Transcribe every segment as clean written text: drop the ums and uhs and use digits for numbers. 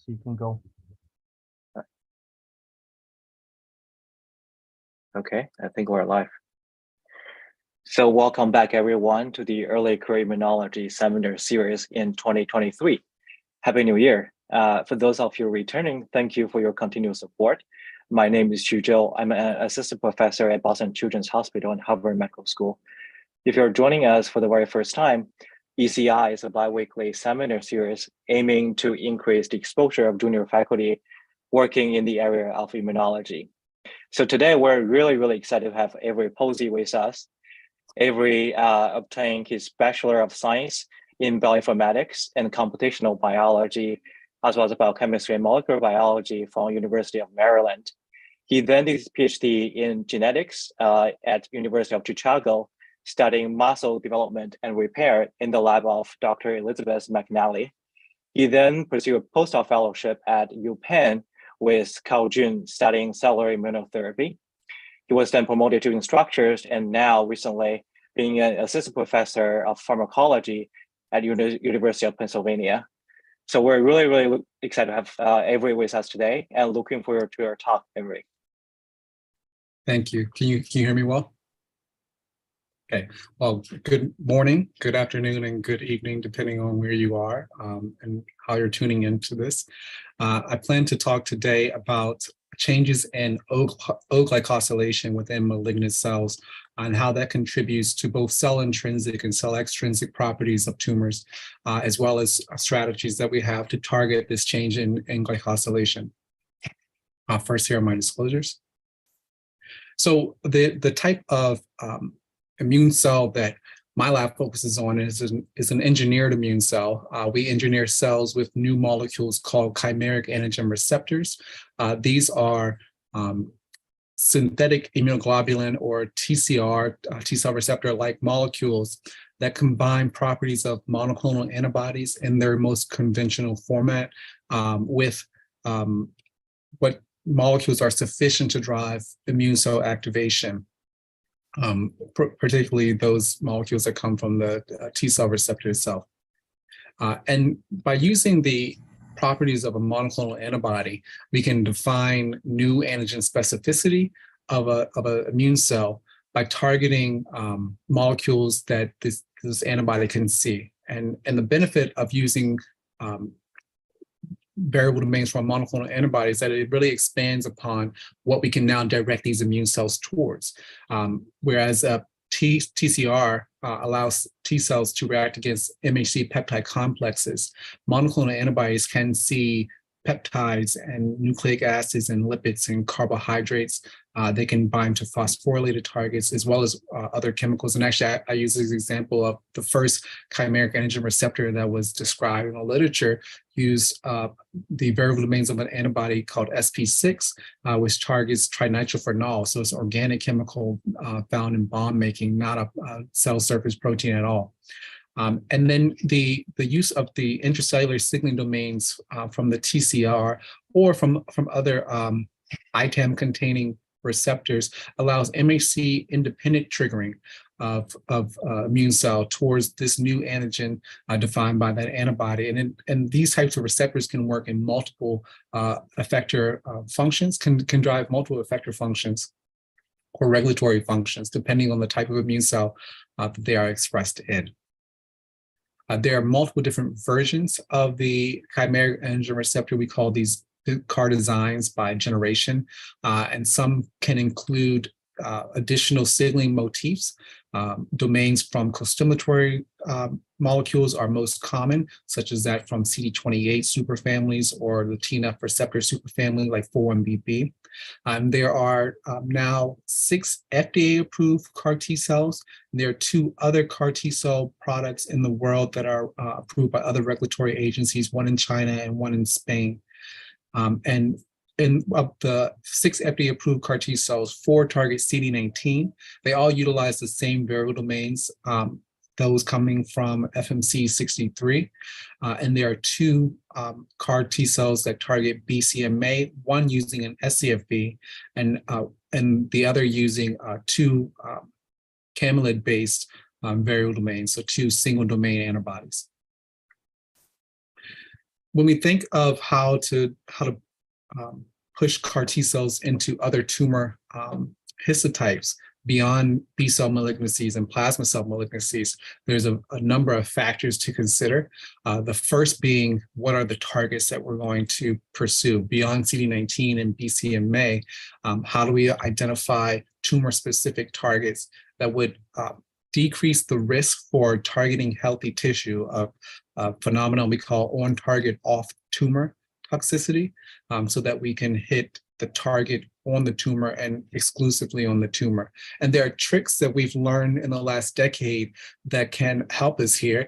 you can go. Okay, I think we're live. So welcome back everyone to the Early Career Immunology Seminar Series in 2023. Happy New Year. For those of you returning, thank you for your continued support. My name is Xu Zhou. I'm an assistant professor at Boston Children's Hospital and Harvard Medical School. If you're joining us for the very first time, ECI is a biweekly seminar series aiming to increase the exposure of junior faculty working in the area of immunology. So today we're really excited to have Avery Posey with us. Avery obtained his Bachelor of Science in Bioinformatics and Computational Biology, as well as Biochemistry and Molecular Biology from University of Maryland. He then did his PhD in Genetics at University of Chicago, studying muscle development and repair in the lab of Dr. Elizabeth McNally. He then pursued a postdoc fellowship at UPenn with Cao Jun studying cellular immunotherapy. He was then promoted to instructors and now recently being an assistant professor of pharmacology at University of Pennsylvania. So we're really excited to have Avery with us today and looking forward to your talk, Avery. Thank you. Can you hear me well? Okay, well, good morning, good afternoon, and good evening, depending on where you are and how you're tuning into this. I plan to talk today about changes in O-glycosylation within malignant cells and how that contributes to both cell intrinsic and cell extrinsic properties of tumors, as well as strategies that we have to target this change in glycosylation. First, here are my disclosures. So the type of immune cell that my lab focuses on is an engineered immune cell. We engineer cells with new molecules called chimeric antigen receptors. These are synthetic immunoglobulin or TCR, T-cell receptor-like molecules that combine properties of monoclonal antibodies in their most conventional format with what molecules are sufficient to drive immune cell activation. Particularly those molecules that come from the T-cell receptor itself. And by using the properties of a monoclonal antibody, we can define new antigen specificity of an immune cell by targeting molecules that this antibody can see. And the benefit of using variable domains from monoclonal antibodies that it really expands upon what we can now direct these immune cells towards. Whereas TCR allows T cells to react against MHC peptide complexes, monoclonal antibodies can see peptides and nucleic acids and lipids and carbohydrates. They can bind to phosphorylated targets as well as other chemicals. And actually, I use this example of the first chimeric antigen receptor that was described in the literature used the variable domains of an antibody called SP6, which targets trinitrophenol. So it's an organic chemical found in bond making, not a cell surface protein at all. And then the use of the intracellular signaling domains from the TCR or from other ITAM containing receptors allows MHC independent triggering of immune cell towards this new antigen defined by that antibody. And these types of receptors can work in multiple effector functions, can drive multiple effector functions or regulatory functions, depending on the type of immune cell that they are expressed in. There are multiple different versions of the chimeric antigen receptor. We call these CAR designs by generation, and some can include additional signaling motifs. Domains from costimulatory molecules are most common, such as that from CD28 superfamilies or the TNF receptor superfamily like 4-1BB. There are now 6 FDA-approved CAR T cells. There are 2 other CAR T cell products in the world that are approved by other regulatory agencies, one in China and one in Spain. And of the 6 FDA-approved CAR T cells, 4 target CD19. They all utilize the same variable domains, those coming from FMC63. And there are 2 CAR T cells that target BCMA, one using an scFv, and the other using 2 camelid-based variable domains, so 2 single domain antibodies. when we think of how to push CAR T cells into other tumor histotypes beyond B cell malignancies and plasma cell malignancies, there's a number of factors to consider. The first being, what are the targets that we're going to pursue beyond CD19 and BCMA? How do we identify tumor-specific targets that would decrease the risk for targeting healthy tissue, a phenomenon we call on-target off-tumor toxicity, so that we can hit the target on the tumor and exclusively on the tumor. And there are tricks that we've learned in the last decade that can help us here.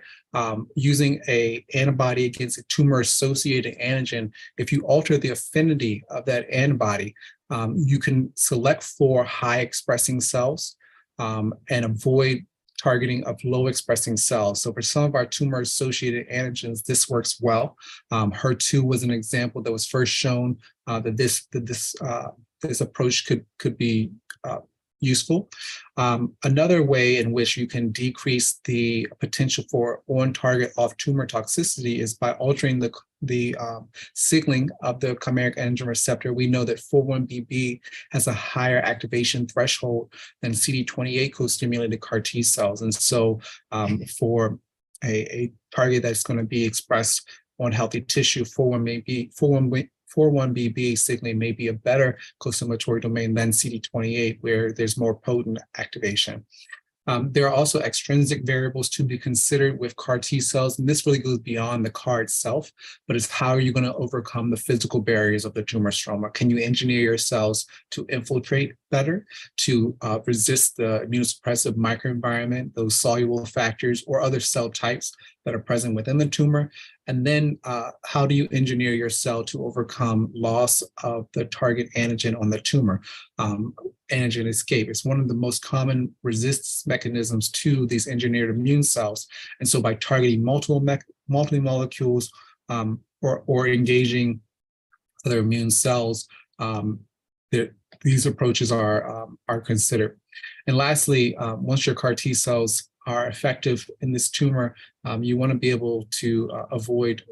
Using an antibody against a tumor-associated antigen, if you alter the affinity of that antibody, you can select for high-expressing cells and avoid targeting of low expressing cells. So for some of our tumor associated antigens, this works well. HER2 was an example that was first shown that this approach could be useful. Another way in which you can decrease the potential for on-target off-tumor toxicity is by altering the signaling of the chimeric antigen receptor. We know that 4-1BB has a higher activation threshold than CD28 co-stimulated CAR T cells. And so for a target that's going to be expressed on healthy tissue, 4-1BB signaling may be a better costimulatory domain than CD28, where there's more potent activation. There are also extrinsic variables to be considered with CAR T cells, and this really goes beyond the CAR itself, but it's how are you going to overcome the physical barriers of the tumor stroma? Can you engineer your cells to infiltrate better, to resist the immunosuppressive microenvironment, those soluble factors or other cell types that are present within the tumor? And then how do you engineer your cell to overcome loss of the target antigen on the tumor? Antigen escape is one of the most common resistance mechanisms to these engineered immune cells. And so by targeting multiple molecules or engaging other immune cells, these approaches are considered. And lastly, once your CAR T cells are effective in this tumor, you want to be able to avoid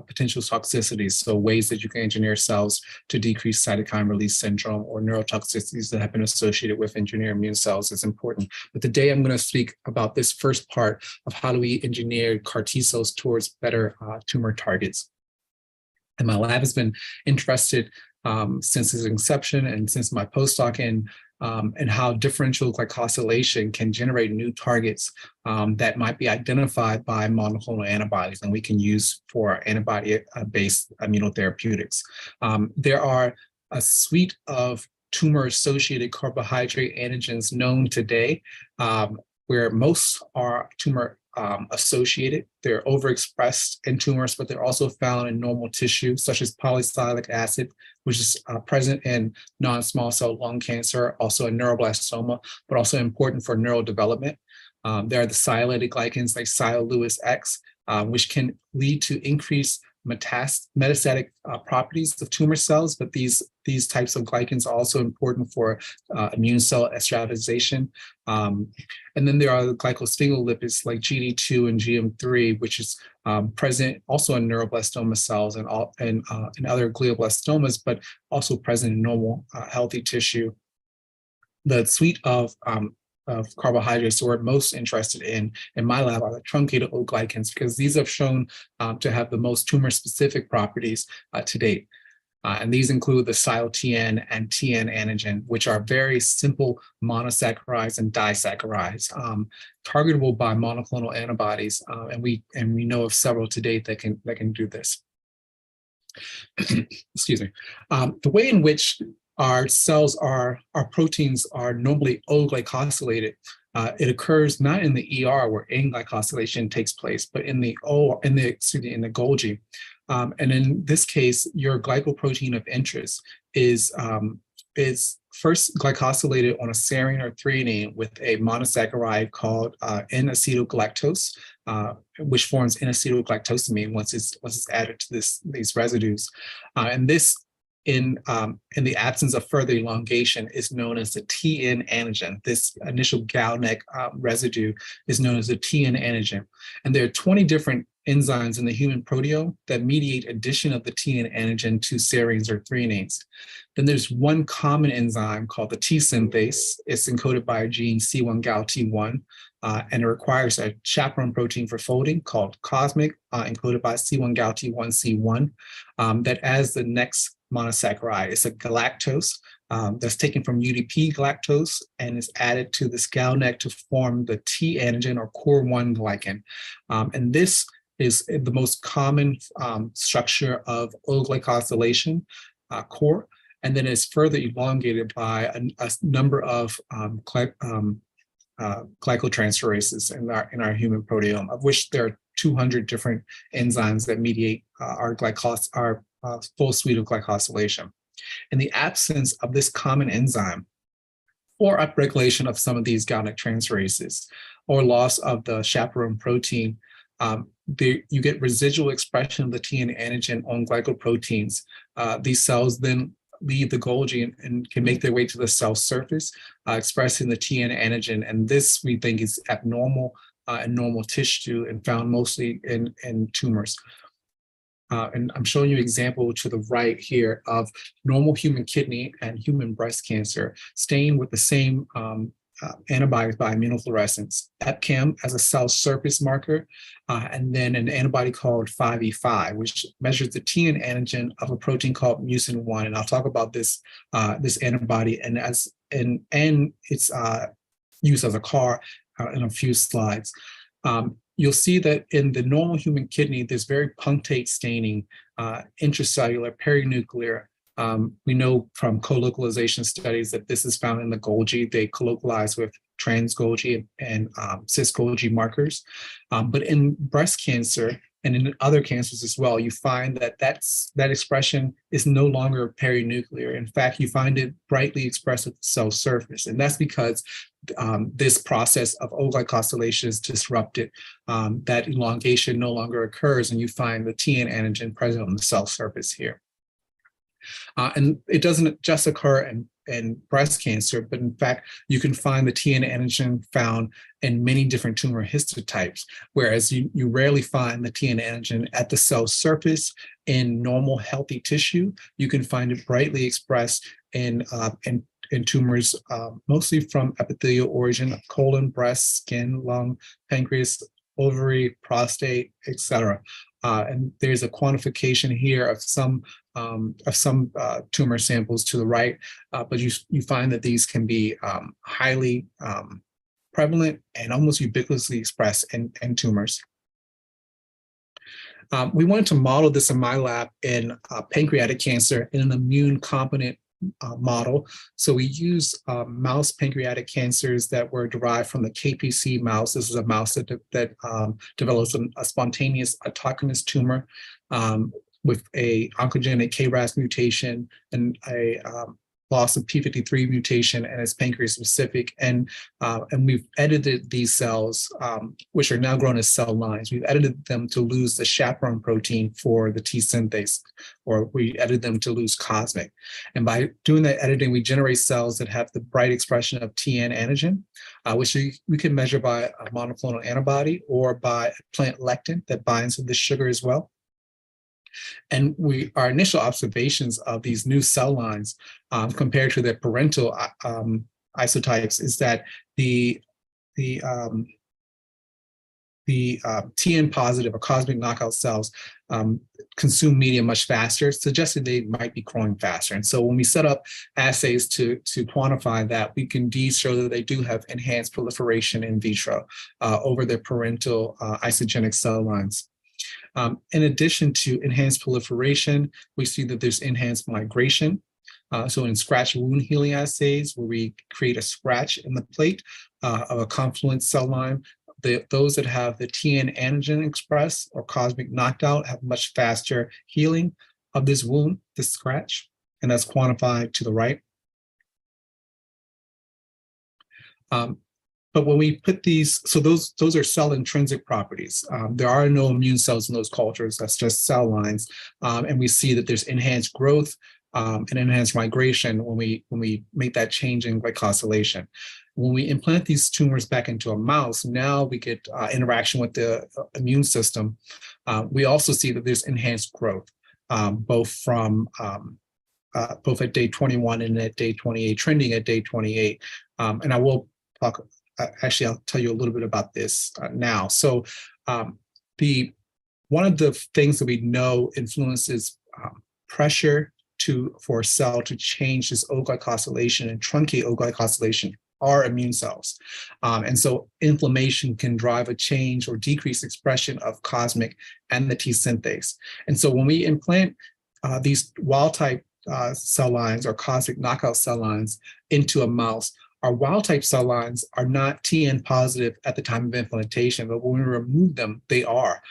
potential toxicities. So ways that you can engineer cells to decrease cytokine release syndrome or neurotoxicities that have been associated with engineered immune cells is important. But today I'm going to speak about this first part of how do we engineer CAR T cells towards better tumor targets. And my lab has been interested since its inception and since my postdoc and how differential glycosylation can generate new targets that might be identified by monoclonal antibodies and we can use for antibody-based immunotherapeutics. There are a suite of tumor-associated carbohydrate antigens known today, where most are tumor associated. They're overexpressed in tumors, but they're also found in normal tissue, such as polysialic acid, which is present in non-small cell lung cancer, also in neuroblastoma, but also important for neural development. There are the sialylated glycans like sialyl-Lewis X, which can lead to increased metastatic properties of tumor cells, but these types of glycans are also important for immune cell strategization. And then there are the glycosphingolipids like GD2 and GM3, which is present also in neuroblastoma cells and other glioblastomas, but also present in normal healthy tissue. The suite of carbohydrates we're most interested in my lab are the truncated O-glycans, because these have shown to have the most tumor-specific properties to date. And these include the sialyl-TN and TN antigen, which are very simple monosaccharides and disaccharides, targetable by monoclonal antibodies, and we know of several to date that can do this. Excuse me. The way in which our cells our proteins are normally O-glycosylated. It occurs not in the ER where N-glycosylation takes place, but in the Golgi. And in this case, your glycoprotein of interest is first glycosylated on a serine or threonine with a monosaccharide called N-acetylgalactose, which forms N-acetylgalactosamine once it's added to these residues. And this, in the absence of further elongation, is known as the TN antigen. This initial GalNAc residue is known as the TN antigen. And there are 20 different enzymes in the human proteome that mediate addition of the TN antigen to serines or threonines. Then there's one common enzyme called the T synthase. It's encoded by a gene C1-gal-T1, and it requires a chaperone protein for folding called cosmic, encoded by C1-gal-T1-C1, that adds the next monosaccharide. It's a galactose that's taken from UDP galactose and is added to this GalNAc to form the T antigen or core-1 glycan. And this is the most common structure of O-glycosylation core, and then it's further elongated by a number of glycotransferases in our human proteome, of which there are 200 different enzymes that mediate our full suite of glycosylation. In the absence of this common enzyme, or upregulation of some of these GalNAc transferases, or loss of the chaperone protein, you get residual expression of the TN antigen on glycoproteins. These cells then leave the Golgi and can make their way to the cell surface, expressing the TN antigen. And this, we think, is abnormal in normal tissue and found mostly in tumors. And I'm showing you an example to the right here of normal human kidney and human breast cancer stained with the same antibodies by immunofluorescence, EpCAM as a cell surface marker, and then an antibody called 5E5, which measures the TN antigen of a protein called mucin-1. And I'll talk about this antibody and its use as a CAR in a few slides. You'll see that in the normal human kidney, there's very punctate staining, intracellular, perinuclear. We know from colocalization studies that this is found in the Golgi. They colocalize with trans Golgi and cis Golgi markers. But in breast cancer and in other cancers as well, you find that that expression is no longer perinuclear. In fact, you find it brightly expressed at the cell surface. And that's because this process of O-glycosylation is disrupted. That elongation no longer occurs, and you find the TN antigen present on the cell surface here. And it doesn't just occur in breast cancer, but in fact, you can find the TN antigen found in many different tumor histotypes, whereas you rarely find the TN antigen at the cell surface in normal healthy tissue. You can find it brightly expressed in tumors, mostly from epithelial origin, colon, breast, skin, lung, pancreas, ovary, prostate, etc. And there's a quantification here of some tumor samples to the right, but you find that these can be highly prevalent and almost ubiquitously expressed in tumors. We wanted to model this in my lab in pancreatic cancer in an immune competent model. So we used mouse pancreatic cancers that were derived from the KPC mouse. This is a mouse that develops a spontaneous autochthonous tumor with a oncogenic KRAS mutation and a loss of P53 mutation, and it's pancreas specific. And we've edited these cells, which are now grown as cell lines. We've edited them to lose the chaperone protein for the T synthase, or we edited them to lose cosmic. And by doing that editing, we generate cells that have the bright expression of TN antigen, which we can measure by a monoclonal antibody or by a plant lectin that binds to the sugar as well. And our initial observations of these new cell lines compared to their parental isotypes is that the TN positive or cosmic knockout cells consume media much faster, suggesting they might be growing faster. And so when we set up assays to quantify that, we can indeed show that they do have enhanced proliferation in vitro over their parental isogenic cell lines. In addition to enhanced proliferation, we see that there's enhanced migration. So in scratch wound healing assays, where we create a scratch in the plate of a confluent cell line, those that have the TN antigen expressed or cosmic knocked out have much faster healing of this wound, this scratch, and that's quantified to the right. But when we put these, so those are cell intrinsic properties. There are no immune cells in those cultures, that's just cell lines. And we see that there's enhanced growth and enhanced migration when we make that change in glycosylation. When we implant these tumors back into a mouse, now we get interaction with the immune system. We also see that there's enhanced growth, both at day 21 and at day 28, trending at day 28. And I will talk, actually, I'll tell you a little bit about this now. So one of the things that we know influences pressure for a cell to change this O-glycosylation and truncate O-glycosylation are immune cells. And so inflammation can drive a change or decrease expression of cosmic and the T synthase. And so when we implant these wild type cell lines or cosmic knockout cell lines into a mouse, our wild type cell lines are not TN positive at the time of implantation, but when we remove them, they are.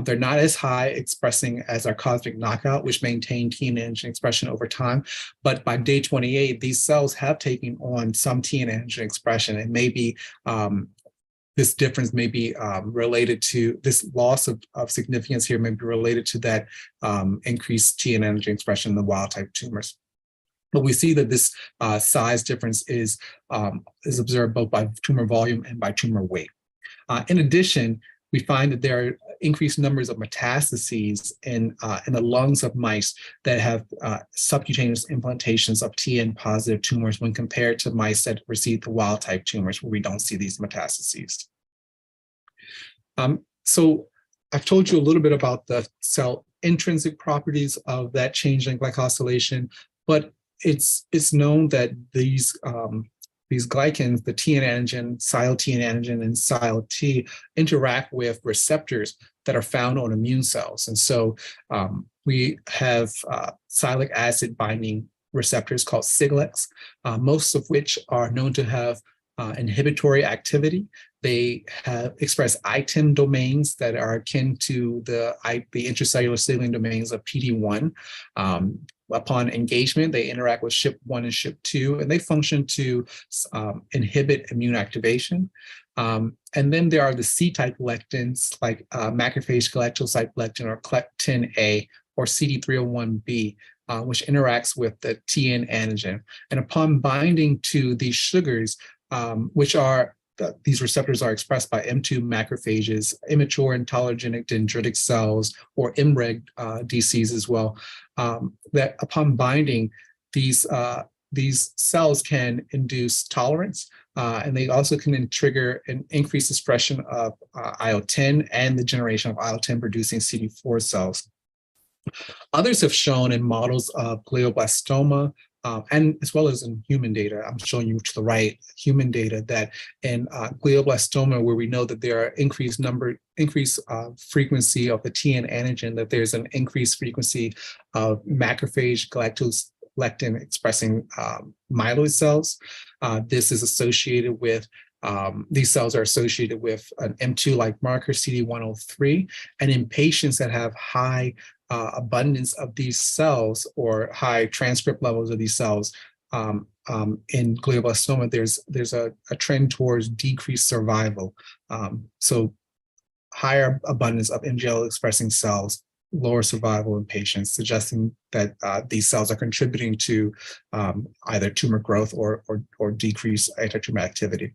They're not as high expressing as our cosmic knockout, which maintain TN antigen expression over time. But by day 28, these cells have taken on some TN antigen expression, and maybe this difference may be related to this loss of significance here, may be related to that increased TN antigen expression in the wild type tumors. But we see that this size difference is observed both by tumor volume and by tumor weight. In addition, we find that there are increased numbers of metastases in the lungs of mice that have subcutaneous implantations of TN positive tumors when compared to mice that receive the wild type tumors where we don't see these metastases. So I've told you a little bit about the cell intrinsic properties of that change in glycosylation, but it's known that these glycans, the TN antigen, SIL-TN antigen, and SIL-T, interact with receptors that are found on immune cells. And so we have sialic acid binding receptors called SIGLEX, most of which are known to have inhibitory activity. They have express ITIM domains that are akin to the intracellular signaling domains of PD-1. Upon engagement, they interact with SHP1 and SHP2, and they function to inhibit immune activation. And then there are the C-type lectins like macrophage galactocyte-lectin or CLEC10A or CD301B, which interacts with the TN antigen. And upon binding to these sugars, which are these receptors are expressed by M2 macrophages, immature and tolerogenic dendritic cells, or IMREG DCs as well, that upon binding, these cells can induce tolerance, and they also can trigger an increased expression of IL-10 and the generation of IL-10 producing CD4 cells. Others have shown in models of glioblastoma, and as well as in human data, I'm showing you to the right, human data, that in glioblastoma, where we know that there are increased frequency of the TN antigen, that there's an increased frequency of macrophage galactolectin expressing myeloid cells. This is associated with these cells are associated with an M2-like marker, CD103, and in patients that have high abundance of these cells or high transcript levels of these cells in glioblastoma, there's a trend towards decreased survival. So higher abundance of MGL expressing cells, lower survival in patients, suggesting that these cells are contributing to either tumor growth or decreased anti-tumor activity.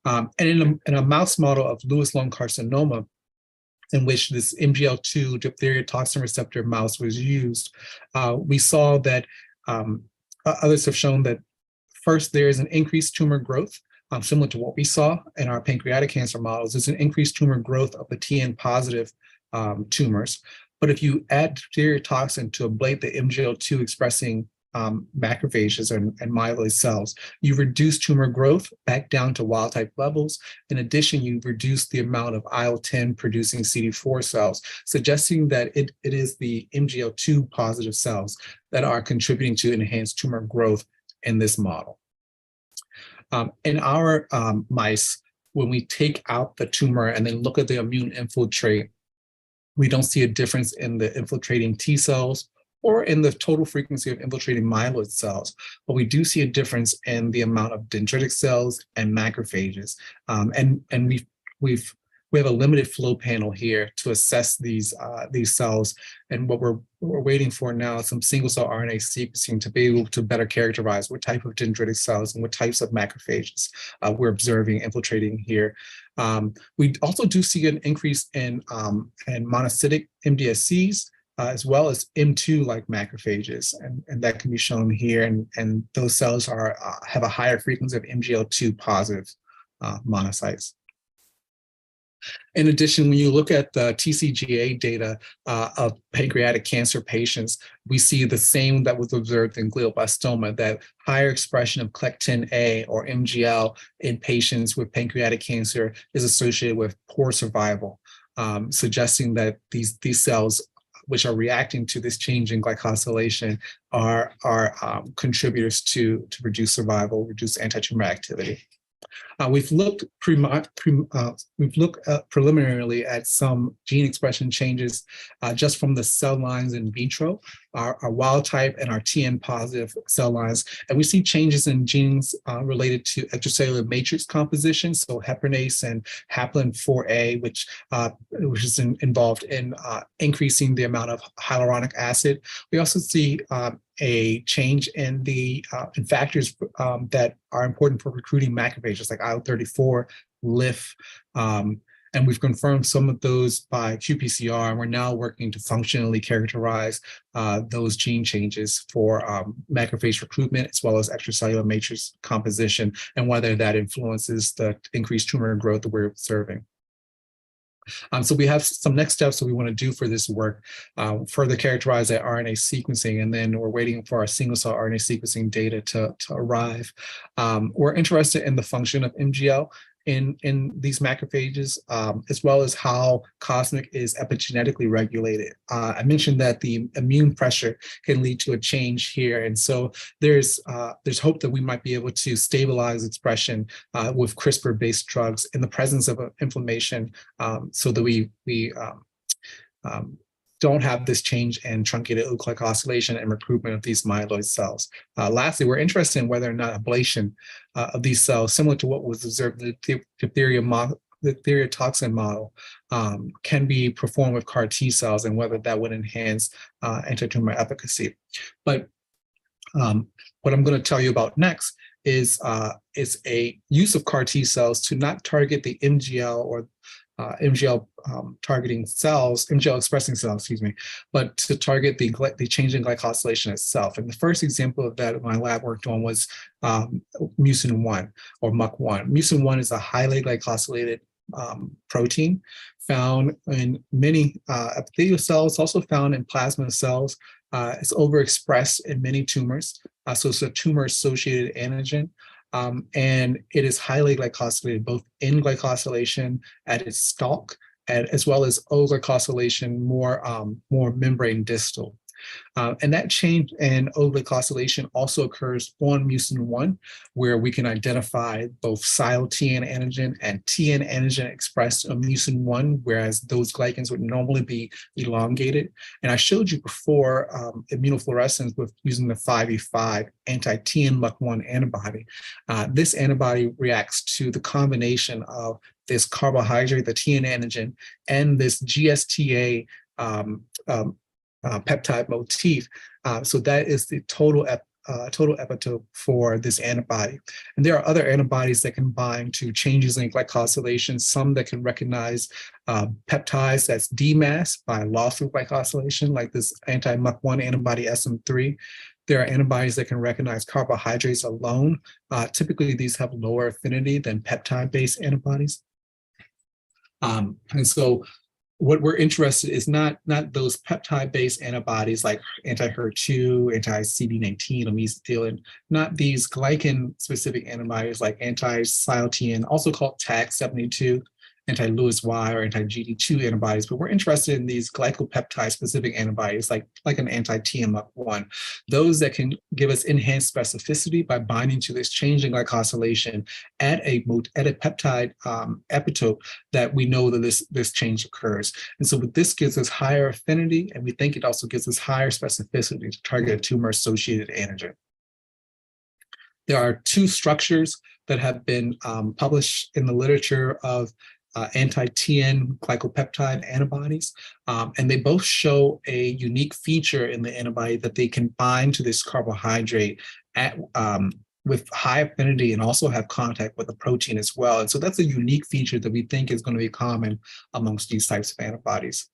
And in a mouse model of Lewis lung carcinoma, in which this MGL2 diphtheria toxin receptor mouse was used, we saw that others have shown that first there is an increased tumor growth, similar to what we saw in our pancreatic cancer models. There's an increased tumor growth of the TN positive tumors. But if you add diphtheria toxin to ablate the MGL2 expressing macrophages and myeloid cells, you reduce tumor growth back down to wild type levels. In addition, you reduce the amount of IL-10 producing CD4 cells, suggesting that it is the MGL2 positive cells that are contributing to enhanced tumor growth in this model. In our mice, when we take out the tumor and then look at the immune infiltrate, we don't see a difference in the infiltrating T cells or in the total frequency of infiltrating myeloid cells, but we do see a difference in the amount of dendritic cells and macrophages. And we've we have a limited flow panel here to assess these cells. And what we're waiting for now is some single cell RNA sequencing to be able to better characterize what type of dendritic cells and what types of macrophages we're observing infiltrating here. We also do see an increase in monocytic MDSCs, as well as M2-like macrophages, and that can be shown here. And those cells have a higher frequency of MGL2 positive monocytes. In addition, when you look at the TCGA data of pancreatic cancer patients, we see the same that was observed in glioblastoma, that higher expression of CLEC10A or MGL in patients with pancreatic cancer is associated with poor survival, suggesting that these cells, which are reacting to this change in glycosylation, are contributors to reduce survival, reduce anti-tumor activity. We've looked preliminarily at some gene expression changes just from the cell lines in vitro, our wild type and our TN positive cell lines. And we see changes in genes related to extracellular matrix composition, so heparinase and haplin 4A, which is involved in increasing the amount of hyaluronic acid. We also see a change in the in factors that are important for recruiting macrophages, like IL-34, LIF, and we've confirmed some of those by qPCR, and we're now working to functionally characterize those gene changes for macrophage recruitment, as well as extracellular matrix composition, and whether that influences the increased tumor growth that we're observing. So we have some next steps that we want to do for this work, further characterize that RNA sequencing, and then we're waiting for our single cell RNA sequencing data to arrive. We're interested in the function of MGL in these macrophages, as well as how cosmic is epigenetically regulated. I mentioned that the immune pressure can lead to a change here, and so there's hope that we might be able to stabilize expression with CRISPR-based drugs in the presence of inflammation, so that we don't have this change in truncated glycosylation and recruitment of these myeloid cells. Lastly, we're interested in whether or not ablation of these cells, similar to what was observed in the diphtheria toxin model, can be performed with CAR T cells, and whether that would enhance anti-tumor efficacy. But what I'm going to tell you about next is a use of CAR T cells to not target the MGL or MGL targeting cells, MGL expressing cells, excuse me, but to target the change in glycosylation itself. And the first example of that my lab worked on was mucin-1 or MUC1. Mucin-1 is a highly glycosylated protein found in many epithelial cells, also found in plasma cells. It's overexpressed in many tumors, so it's a tumor-associated antigen. And it is highly glycosylated, both in glycosylation at its stalk, as well as O-glycosylation, more membrane distal. And that change in O-glycosylation also occurs on mucin-1, where we can identify both sial-TN antigen and TN antigen expressed on mucin-1, whereas those glycans would normally be elongated. And I showed you before immunofluorescence with using the 5E5 anti-TN MUC1 antibody. This antibody reacts to the combination of this carbohydrate, the TN antigen, and this GSTA peptide motif. So that is the total epitope for this antibody. And there are other antibodies that can bind to changes in glycosylation, some that can recognize peptides that's demasked by loss of glycosylation, like this anti-MUC1 antibody SM3. There are antibodies that can recognize carbohydrates alone. Typically, these have lower affinity than peptide-based antibodies. And so what we're interested in is not those peptide-based antibodies like anti-HER2, anti-CD19, or mesothelin, not these glycan-specific antibodies like anti-sial-TN, also called TAG72, anti-Lewis-Y or anti-GD2 antibodies, but we're interested in these glycopeptide-specific antibodies like an anti-TMUC1, those that can give us enhanced specificity by binding to this change in glycosylation at a peptide epitope that we know that this change occurs. And so this gives us higher affinity, and we think it also gives us higher specificity to target a tumor-associated antigen. There are two structures that have been published in the literature of anti-TN glycopeptide antibodies. And they both show a unique feature in the antibody that they can bind to this carbohydrate at, with high affinity and also have contact with the protein as well. And so that's a unique feature that we think is going to be common amongst these types of antibodies.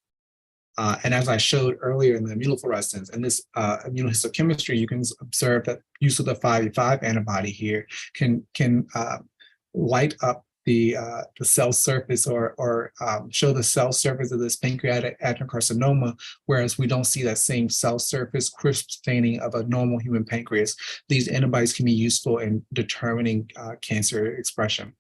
And as I showed earlier in the immunofluorescence and this immunohistochemistry, you can observe that use of the 5E5 antibody here can light up the cell surface or show the cell surface of this pancreatic adenocarcinoma, whereas we don't see that same cell surface crisp staining of a normal human pancreas. These antibodies can be useful in determining cancer expression.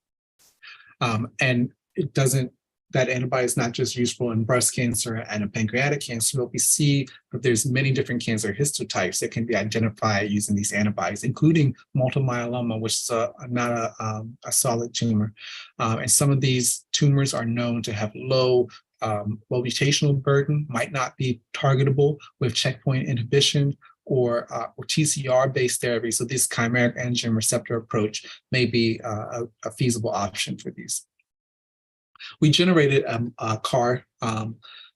And it doesn't, that antibody is not just useful in breast cancer and in pancreatic cancer, but we see that there's many different cancer histotypes that can be identified using these antibodies, including multiple myeloma, which is not a solid tumor. And some of these tumors are known to have low mutational burden, might not be targetable with checkpoint inhibition or TCR-based therapy. So this chimeric antigen receptor approach may be a feasible option for these. We generated a CAR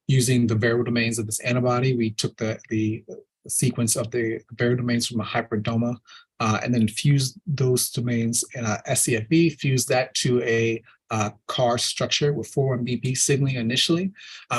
using the variable domains of this antibody. We took the sequence of the variable domains from a hyperidoma and then fused those domains in a scFv, fused that to a CAR structure with 4-1BB signaling initially.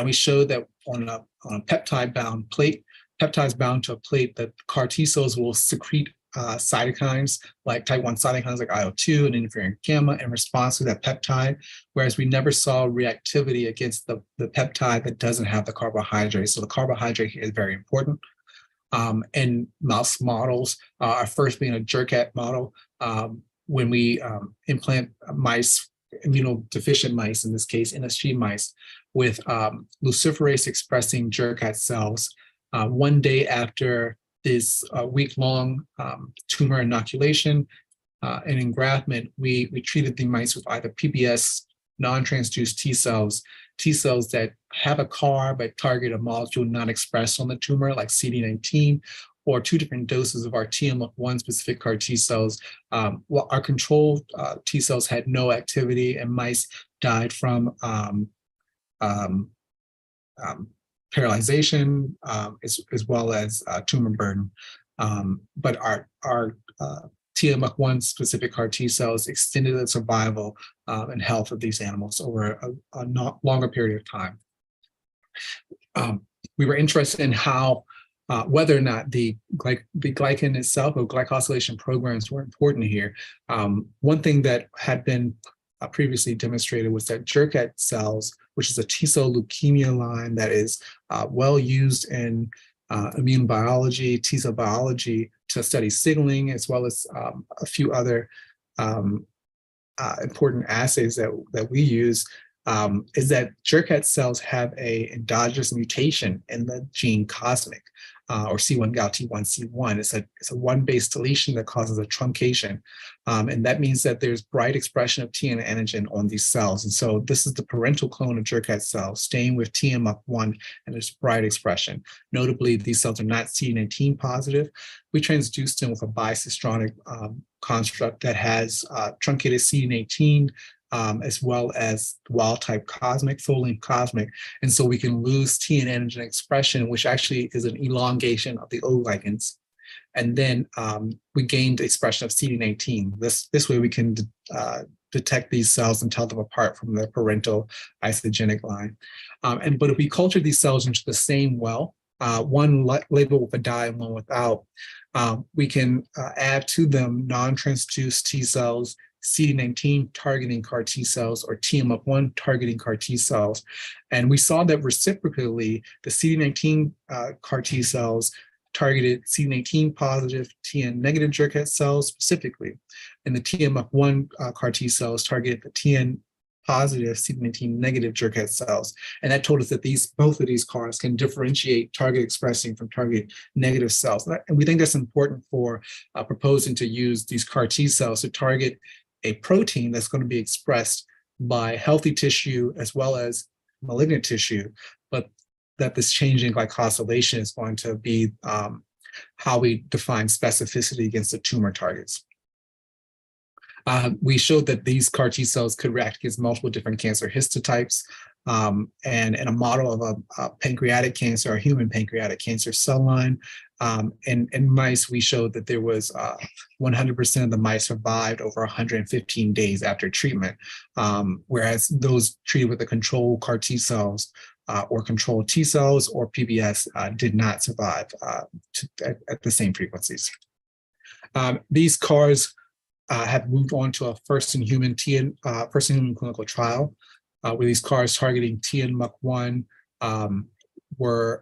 We showed that on a peptide-bound plate, peptides bound to a plate, that CAR T cells will secrete cytokines, like type 1 cytokines like IL-2 and interferon gamma in response to that peptide, whereas we never saw reactivity against the peptide that doesn't have the carbohydrate. So the carbohydrate here is very important. In mouse models, our first being a JERCAT model, when we implant mice, immunodeficient mice, in this case NSG mice, with luciferase expressing JERCAT cells, one day after this week-long tumor inoculation and engraftment, we treated the mice with either PBS, non-transduced T cells that have a CAR but target a molecule not expressed on the tumor, like CD19, or 2 different doses of our TMF1 specific CAR T cells. Well, our control T cells had no activity, and mice died from paralyzation as well as tumor burden. But our TMF1 specific CAR T cells extended the survival and health of these animals over a longer period of time. We were interested in how whether or not the glycan itself or glycosylation programs were important here. One thing that had been previously demonstrated was that JERCAT cells, which is a T cell leukemia line that is well used in immune biology, T cell biology, to study signaling, as well as a few other important assays that we use, is that JERCAT cells have a endogenous mutation in the gene cosmic, or C1-GALT1C1. It's a 1 base deletion that causes a truncation. And that means that there's bright expression of TN antigen on these cells. And so this is the parental clone of JERCAT cells staying with TMF1, and there's bright expression. Notably, these cells are not CD19 positive. We transduced them with a bicistronic construct that has truncated CD19, as well as wild type cosmic, full length cosmic. And so we can lose TN antigen expression, which actually is an elongation of the O ligands. And then we gained expression of CD19. This way we can detect these cells and tell them apart from their parental isogenic line. But if we culture these cells into the same well, one labeled with a dye and one without, we can add to them non-transduced T cells, CD19 targeting CAR T cells, or TMF1 targeting CAR T cells. And we saw that reciprocally, the CD19 CAR T cells targeted CD19 positive TN negative JERCAT cells specifically, and the TMF1 CAR T cells targeted the TN positive CD19 negative JERCAT cells. And that told us that both of these CARs can differentiate target expressing from target negative cells. And we think that's important for proposing to use these CAR T cells to target a protein that's going to be expressed by healthy tissue as well as malignant tissue, but that this change in glycosylation is going to be how we define specificity against the tumor targets. We showed that these CAR T cells could react against multiple different cancer histotypes. And in a model of a pancreatic cancer, a human pancreatic cancer cell line, in mice, we showed that there was 100% of the mice survived over 115 days after treatment, whereas those treated with the control CAR T cells or control T cells or PBS did not survive at the same frequencies. These CARs have moved on to a first-in-human clinical trial, where these CARs targeting TNMUC1 were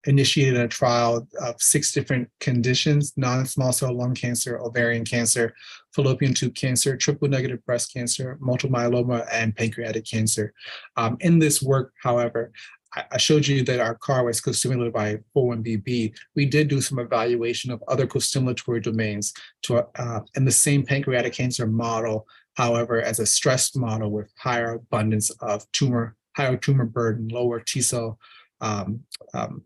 initiated a trial of 6 different conditions: non-small cell lung cancer, ovarian cancer, fallopian tube cancer, triple-negative breast cancer, multiple myeloma, and pancreatic cancer. In this work, however, I showed you that our CAR was co-stimulated by 4-1BB. We did do some evaluation of other co-stimulatory domains in the same pancreatic cancer model, however, as a stressed model with higher abundance of higher tumor burden, lower T cell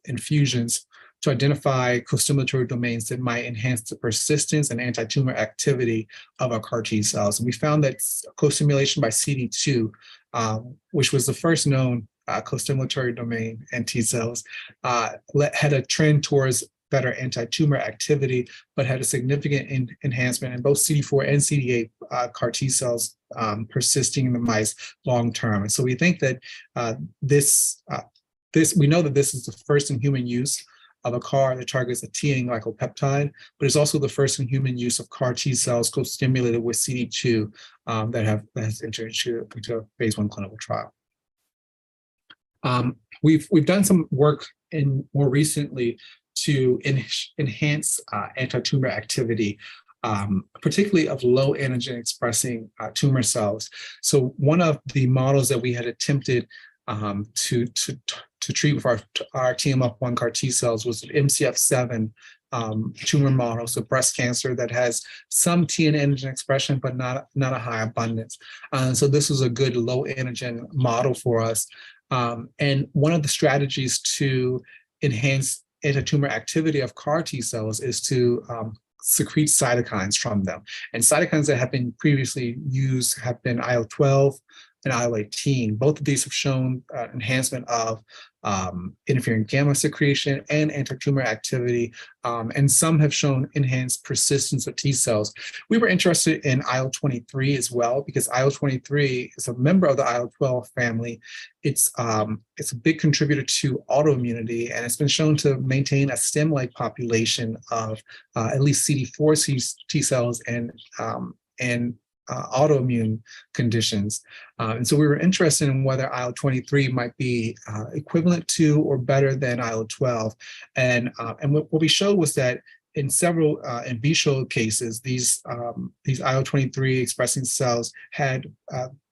infusions, to identify co-stimulatory domains that might enhance the persistence and anti-tumor activity of our CAR T cells. And we found that co-stimulation by CD2, which was the first known co-stimulatory domain in T cells, had a trend towards better anti-tumor activity, but had a significant enhancement in both CD4 and CD8 CAR T cells persisting in the mice long term. And so we think that we know that this is the first in human use of a CAR that targets a TN glycopeptide, but it's also the first in human use of CAR T cells co-stimulated with CD2 that has entered into a phase 1 clinical trial. We've done some work more recently to enhance anti-tumor activity, particularly of low antigen expressing tumor cells. So one of the models that we had attempted to treat with our TNMUC1 CAR T cells was an MCF7 tumor model, so breast cancer that has some TN antigen expression, but not a high abundance. So this was a good low antigen model for us. And one of the strategies to enhance anti-tumor activity of CAR T cells is to secrete cytokines from them. And cytokines that have been previously used have been IL-12 and IL-18. Both of these have shown enhancement of interferon gamma secretion and anti-tumor activity, and some have shown enhanced persistence of T cells. We were interested in IL-23 as well, because IL-23 is a member of the IL-12 family. It's a big contributor to autoimmunity, and it's been shown to maintain a stem-like population of at least CD4 T cells and autoimmune conditions. And so we were interested in whether IL-23 might be equivalent to or better than IL-12. And what we showed was that in several in vitro cases, these IL-23 expressing cells had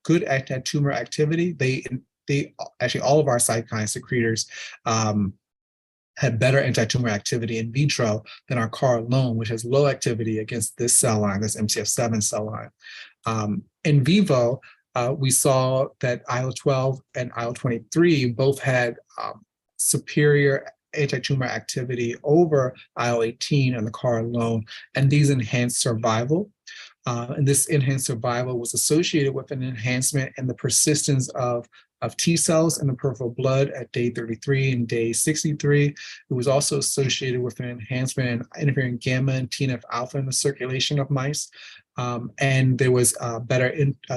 good anti-tumor activity. They actually, all of our cytokine secretors had better anti-tumor activity in vitro than our CAR alone, which has low activity against this cell line, this MCF7 cell line. In vivo, we saw that IL-12 and IL-23 both had superior anti-tumor activity over IL-18 and the CAR alone, and these enhanced survival. And this enhanced survival was associated with an enhancement in the persistence of T cells in the peripheral blood at day 33 and day 63. It was also associated with an enhancement in interferon gamma and TNF alpha in the circulation of mice. And there was better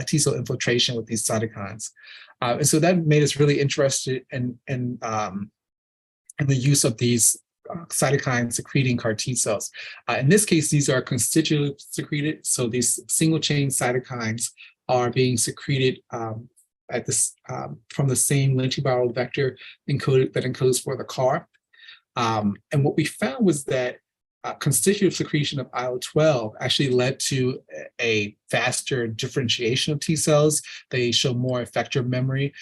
T cell infiltration with these cytokines. And so that made us really interested in the use of these cytokine secreting CAR T cells. In this case, these are constitutively secreted. So these single chain cytokines are being secreted from the same lentiviral vector that encodes for the CAR. And what we found was that constitutive secretion of IL-12 actually led to a faster differentiation of T cells. They show more effector memory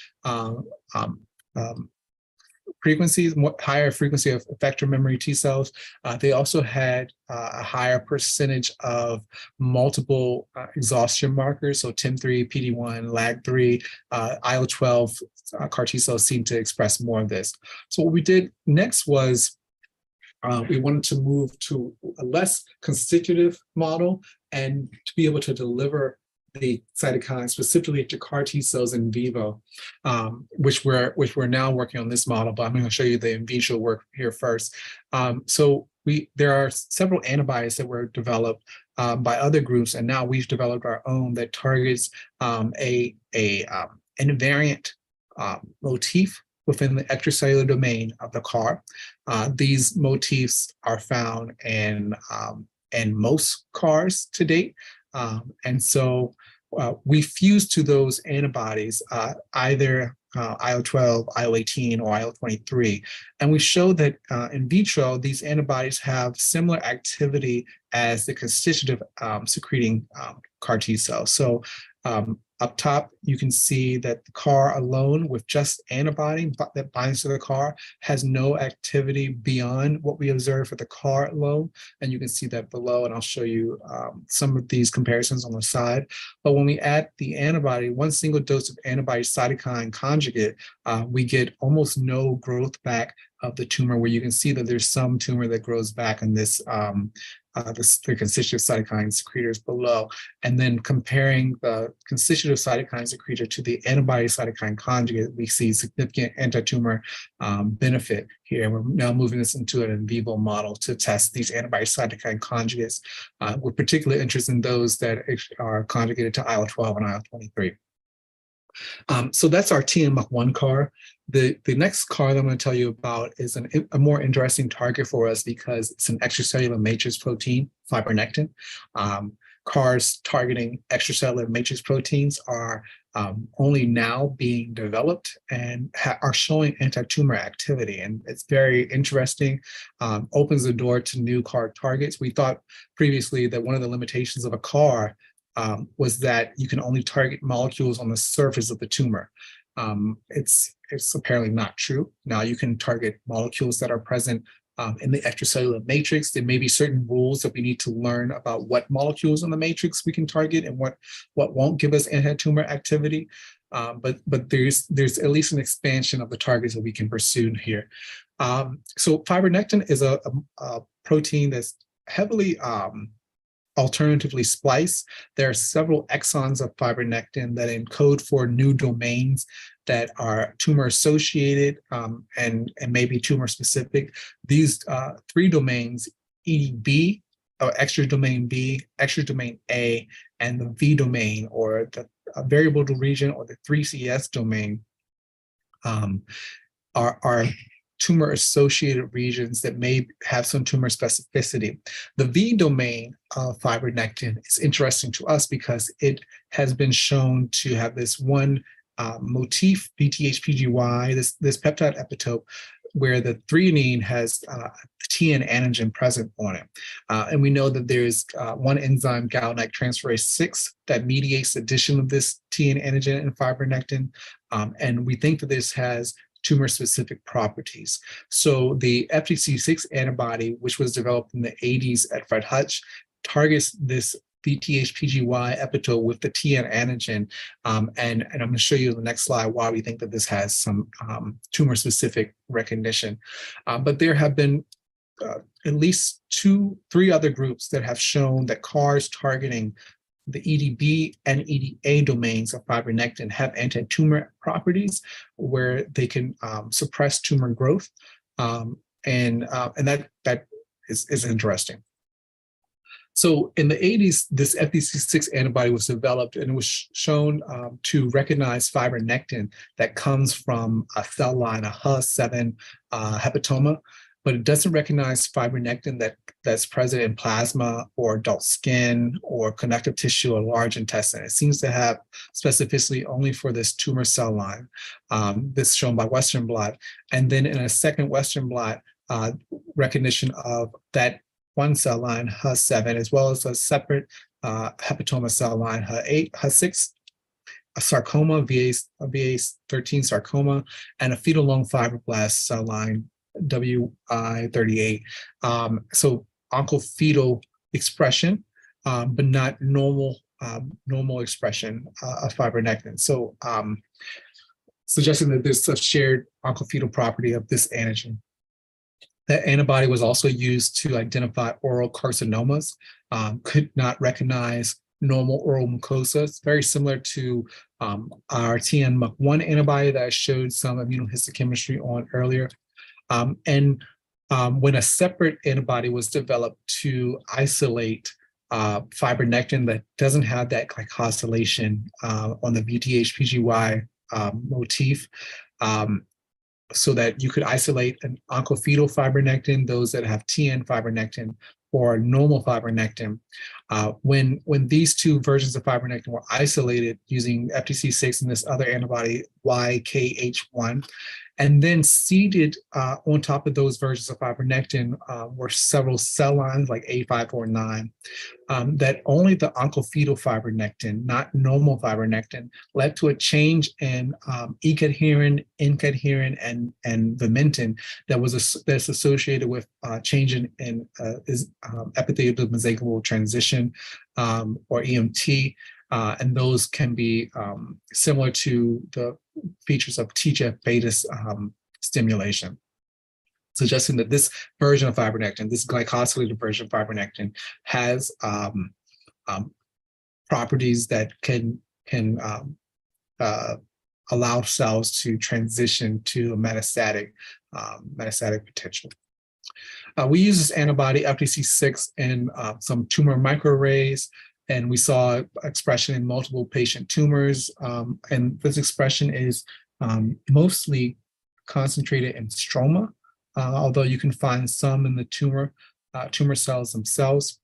frequencies, higher frequency of effector memory T cells. They also had a higher percentage of multiple exhaustion markers, so TIM3, PD-1, LAG3, IL-12 CAR T cells seem to express more of this. So what we did next was We wanted to move to a less constitutive model and to be able to deliver the cytokine specifically to CAR T cells in vivo, which we're now working on this model, but I'm going to show you the in vitro work here first. So there are several antibodies that were developed by other groups, and now we've developed our own that targets a invariant motif within the extracellular domain of the CAR. These motifs are found in most CARs to date. And so we fuse to those antibodies either IL-12, IL-18, or IL-23. And we show that in vitro, these antibodies have similar activity as the constitutive secreting CAR T cells. So up top, you can see that the CAR alone with just antibody that binds to the CAR has no activity beyond what we observe for the CAR alone. And you can see that below, and I'll show you some of these comparisons on the side. But when we add the antibody, one single dose of antibody cytokine conjugate, we get almost no growth back of the tumor, where you can see that there's some tumor that grows back in this the constitutive cytokine secretors below, and then comparing the constitutive cytokine secretor to the antibody cytokine conjugate, we see significant anti-tumor benefit here. We're now moving this into an in vivo model to test these antibody cytokine conjugates. We're particularly interested in those that are conjugated to IL-12 and IL-23. So that's our TMF1 CAR. The next CAR that I'm going to tell you about is a more interesting target for us because it's an extracellular matrix protein, fibronectin. CARs targeting extracellular matrix proteins are only now being developed and are showing anti-tumor activity. And it's very interesting, opens the door to new CAR targets. We thought previously that one of the limitations of a CAR was that you can only target molecules on the surface of the tumor. It's apparently not true. Now you can target molecules that are present in the extracellular matrix. There may be certain rules that we need to learn about what molecules in the matrix we can target and what won't give us anti-tumor activity. But there's at least an expansion of the targets that we can pursue here. So fibronectin is a protein that's heavily alternatively spliced. There are several exons of fibronectin that encode for new domains that are tumor associated and maybe tumor specific. These three domains, EDB, or extra domain B, extra domain A, and the V domain, or the variable region, or the 3CS domain, are tumor-associated regions that may have some tumor specificity. The V domain of fibronectin is interesting to us because it has been shown to have this one motif, VTHPGY, this peptide epitope, where the threonine has TN antigen present on it. And we know that there's one enzyme, GalNAc transferase 6, that mediates addition of this TN antigen in fibronectin. And we think that this has tumor-specific properties. So the FTC6 antibody, which was developed in the 80s at Fred Hutch, targets this VTHPGY epitope with the TN antigen. And I'm going to show you in the next slide why we think that this has some tumor-specific recognition. But there have been at least 3 other groups that have shown that CARs targeting the EDB and EDA domains of fibronectin have anti-tumor properties where they can suppress tumor growth, and that is interesting. So in the 80s, this FDC6 antibody was developed, and it was shown to recognize fibronectin that comes from a cell line, a HUS7 hepatoma, but it doesn't recognize fibronectin that's present in plasma or adult skin or connective tissue or large intestine. It seems to have specificity only for this tumor cell line. This is shown by Western blot. And then in a second Western blot, recognition of that one cell line, HUS7, as well as a separate hepatoma cell line, HUS8, HUS6, a sarcoma, VA13 sarcoma, and a fetal lung fibroblast cell line, WI38. So oncofetal expression, but not normal expression of fibronectin. So suggesting that there's a shared oncofetal property of this antigen. That antibody was also used to identify oral carcinomas, could not recognize normal oral mucosa. It's very similar to our TNMUC1 antibody that I showed some immunohistochemistry on earlier. When a separate antibody was developed to isolate fibronectin that doesn't have that glycosylation on the VTH-PGY motif, so that you could isolate an oncofetal fibronectin, those that have TN fibronectin, or normal fibronectin. When these two versions of fibronectin were isolated using FTC6 and this other antibody, YKH1, and then seeded on top of those versions of fibronectin were several cell lines like A549, that only the oncofetal fibronectin, not normal fibronectin, led to a change in E-cadherin, N-cadherin, and vimentin that's associated with change in epithelial mesenchymal transition, or EMT, and those can be similar to the features of TGF-beta stimulation, suggesting that this version of fibronectin, this glycosylated version of fibronectin, has properties that can allow cells to transition to a metastatic potential. We use this antibody FTC6 in some tumor microarrays, and we saw expression in multiple patient tumors. And this expression is mostly concentrated in stroma, although you can find some in the tumor cells themselves.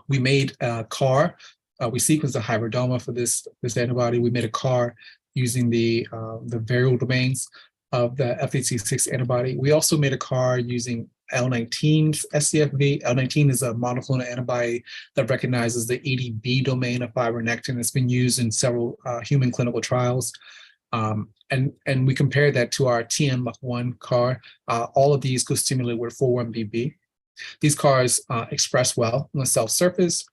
We made a CAR. We sequenced a hybridoma for this antibody. We made a CAR using the variable domains of the FTC6 antibody. We also made a CAR using L19 scFv. L19 is a monoclonal antibody that recognizes the EDB domain of fibronectin. It's been used in several human clinical trials. And we compared that to our TNMUC1 CAR. All of these co-stimulate with 4-1BB. These CARs express well on the cell surface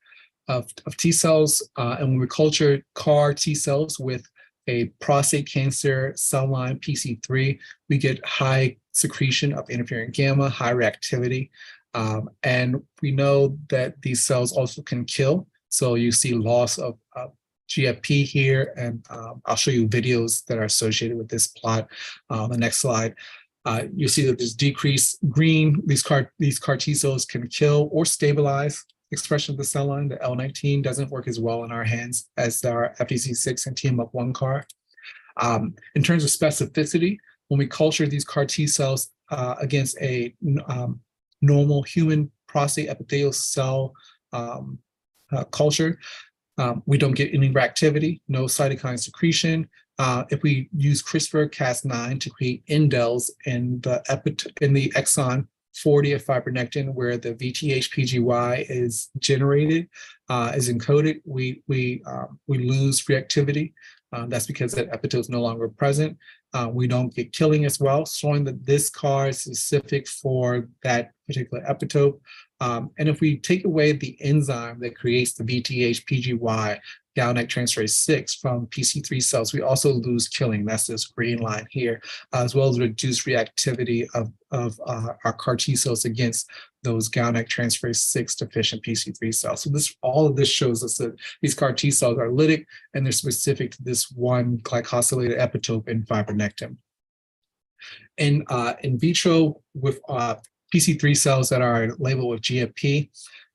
of T cells. And when we culture CAR T cells with a prostate cancer cell line PC3, we get high secretion of interferon gamma, high reactivity. And we know that these cells also can kill. So you see loss of GFP here, and I'll show you videos that are associated with this plot. The next slide. You see that there's decreased green. These CAR T cells can kill or stabilize expression of the cell line. The L19 doesn't work as well in our hands as our FTC6 and TNMUC1 CAR. In terms of specificity, when we culture these CAR T cells against a normal human prostate epithelial cell culture, we don't get any reactivity, no cytokine secretion. If we use CRISPR-Cas9 to create indels in the exon 40 of fibronectin, where the VTH-PGY is generated, is encoded, we lose reactivity. That's because that epitope is no longer present. We don't get killing as well, showing that this CAR is specific for that particular epitope. And if we take away the enzyme that creates the VTH-PGY GalNAc transferase 6 from PC3 cells, we also lose killing. That's this green line here, as well as reduced reactivity of our CAR T cells against those GalNAc transferase 6 deficient PC3 cells. So all of this shows us that these CAR T cells are lytic, and they're specific to this one glycosylated epitope in fibronectin. In vitro, with PC3 cells that are labeled with GFP,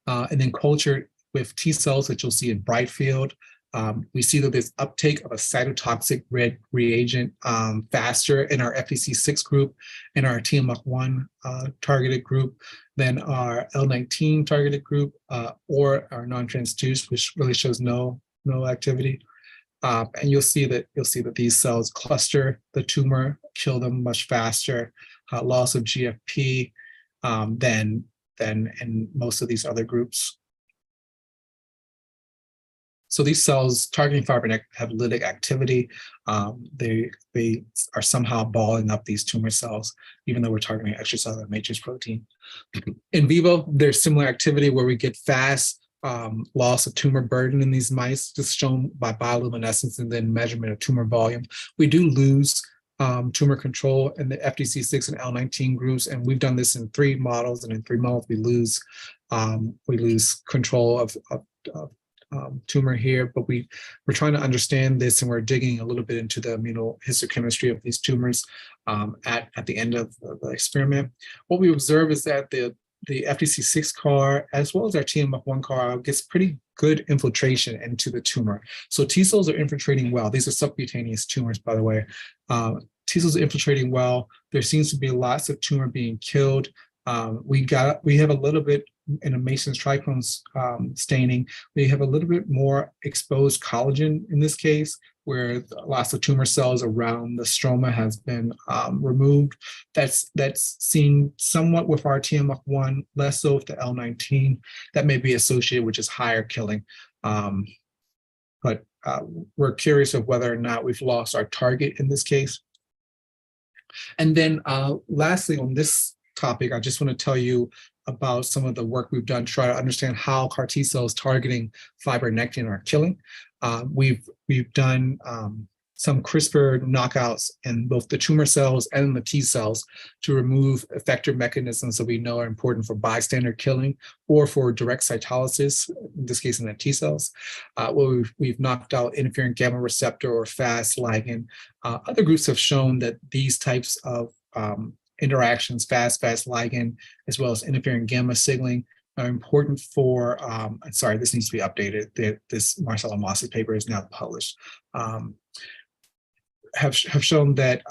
and then cultured with T cells that you'll see in bright field, we see that there's uptake of a cytotoxic red reagent faster in our FTC6 group, in our TNMUC1 targeted group, than our L19 targeted group, or our non-transduced, which really shows no activity. And you'll see that these cells cluster the tumor, kill them much faster, loss of GFP than in most of these other groups. So these cells targeting fibronectin have lytic activity. They are somehow balling up these tumor cells, even though we're targeting extracellular matrix protein. In vivo, there's similar activity where we get fast loss of tumor burden in these mice, just shown by bioluminescence and then measurement of tumor volume. We do lose tumor control in the FDC6 and L19 groups, and we've done this in 3 models, and in 3 models we lose control of tumor here, but we're trying to understand this, and we're digging a little bit into the immunohistochemistry of these tumors at the end of the experiment. What we observe is that the FDC6 CAR, as well as our TMF1 CAR, gets pretty good infiltration into the tumor. So T cells are infiltrating well. These are subcutaneous tumors, by the way. T cells are infiltrating well. There seems to be lots of tumor being killed. We have a little bit in a Mason's trichromes staining. We have a little bit more exposed collagen in this case, where lots of tumor cells around the stroma has been removed. That's seen somewhat with our TMF1, less so with the L19. That may be associated with just higher killing. But we're curious of whether or not we've lost our target in this case. And then lastly, on this topic, I just want to tell you about some of the work we've done to try to understand how CAR T cells targeting fibronectin are killing. We've done some CRISPR knockouts in both the tumor cells and the T cells to remove effector mechanisms that we know are important for bystander killing or for direct cytolysis, in this case in the T cells. Where we've knocked out interferon gamma receptor or Fas ligand. Other groups have shown that these types of interactions, Fas ligand, as well as interferon gamma signaling, are important for, sorry, this needs to be updated. This Marcelo Mossi paper is now published. Have shown that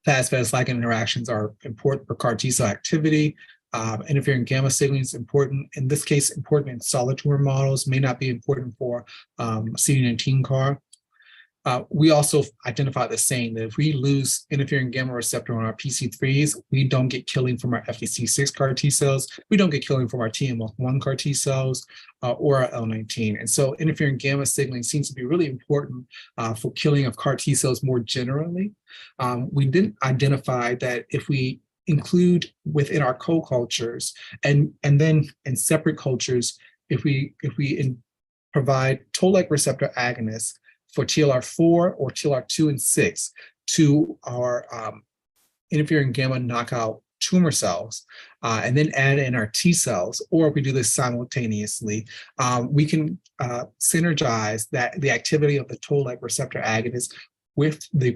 Fas ligand interactions are important for CAR T cell activity. Interferon gamma signaling is important. In this case, important in solid tumor models, may not be important for CD19 CAR. We also identified the same, that if we lose interferon gamma receptor on our PC3s, we don't get killing from our FDC6 CAR T cells, we don't get killing from our TMF1 CAR T cells, or our L19. And so interferon gamma signaling seems to be really important for killing of CAR T cells more generally. We didn't identify that if we include within our co-cultures and then in separate cultures, if we provide toll-like receptor agonists for TLR4 or TLR2 and 6 to our interferon gamma knockout tumor cells, and then add in our T cells, or if we do this simultaneously, we can synergize the activity of the toll-like receptor agonist with the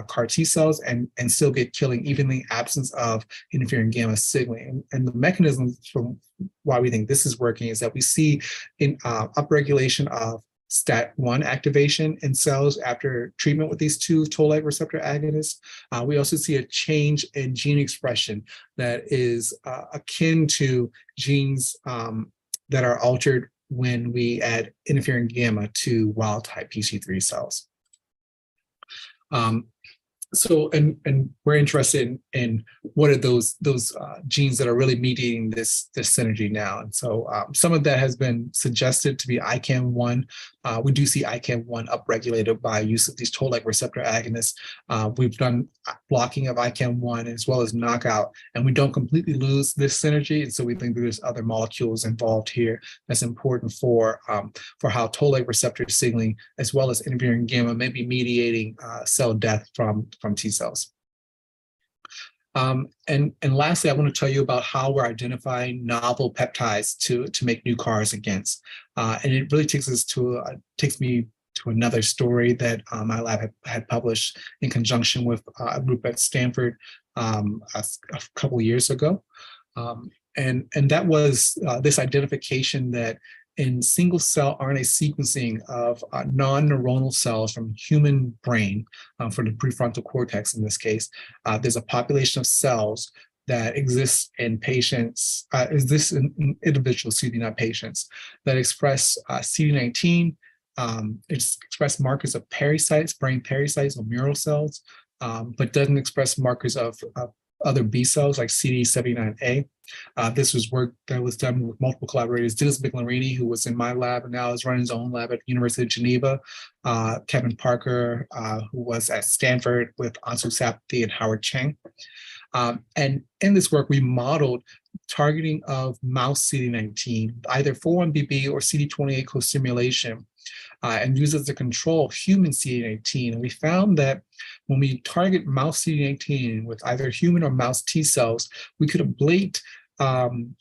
CAR T cells and still get killing even in the absence of interferon gamma signaling. And the mechanism from why we think this is working is that we see in upregulation of STAT1 activation in cells after treatment with these 2 toll-like receptor agonists. We also see a change in gene expression that is akin to genes that are altered when we add interferon gamma to wild-type PC3 cells. So, and we're interested in what are those genes that are really mediating this synergy now. And so some of that has been suggested to be ICAM1. We do see ICAM1 upregulated by use of these toll-like receptor agonists. We've done blocking of ICAM1 as well as knockout, and we don't completely lose this synergy. And so we think there's other molecules involved here that's important for how toll-like receptor signaling as well as interferon gamma may be mediating cell death from T cells. And lastly, I want to tell you about how we're identifying novel peptides to make new CARs against. And it really takes me to another story that my lab had published in conjunction with a group at Stanford a couple of years ago. And that was this identification that in single cell RNA sequencing of non-neuronal cells from human brain, for the prefrontal cortex in this case, there's a population of cells that exists in patients, in individuals, not patients, that express CD19, express markers of pericytes, brain pericytes or mural cells, but doesn't express markers of other B cells like CD79A. This was work that was done with multiple collaborators. Dennis Miclarini, who was in my lab and now is running his own lab at the University of Geneva. Kevin Parker, who was at Stanford with Ansu Sapthi and Howard Chang. And in this work, we modeled targeting of mouse CD19, either 4-1BB or CD28 co-stimulation and used as a control human CD19. And we found that when we target mouse CD19 with either human or mouse T cells, we could ablate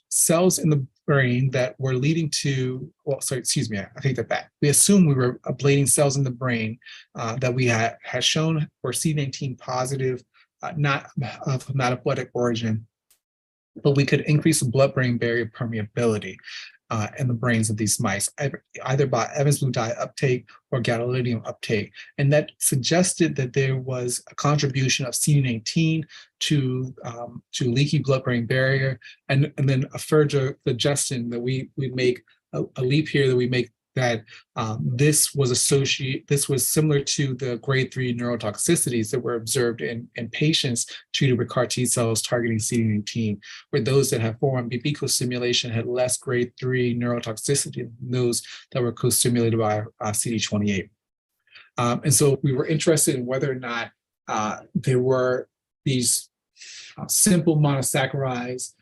cells in the brain that were leading to, well, sorry, excuse me, I take that back. We assumed we were ablating cells in the brain that we had shown were CD19 positive, not of hematopoietic origin, but we could increase the blood-brain barrier permeability in the brains of these mice, either by Evans blue dye uptake or gadolinium uptake. And that suggested that there was a contribution of CD19 to leaky blood-brain barrier. And then a further suggestion that we make a leap here, that we make that this was similar to the grade 3 neurotoxicities that were observed in patients treated with CAR T cells targeting CD19, where those that have 4-1BB co-stimulation had less grade 3 neurotoxicity than those that were co-stimulated by CD28. And so we were interested in whether or not there were these simple monosaccharides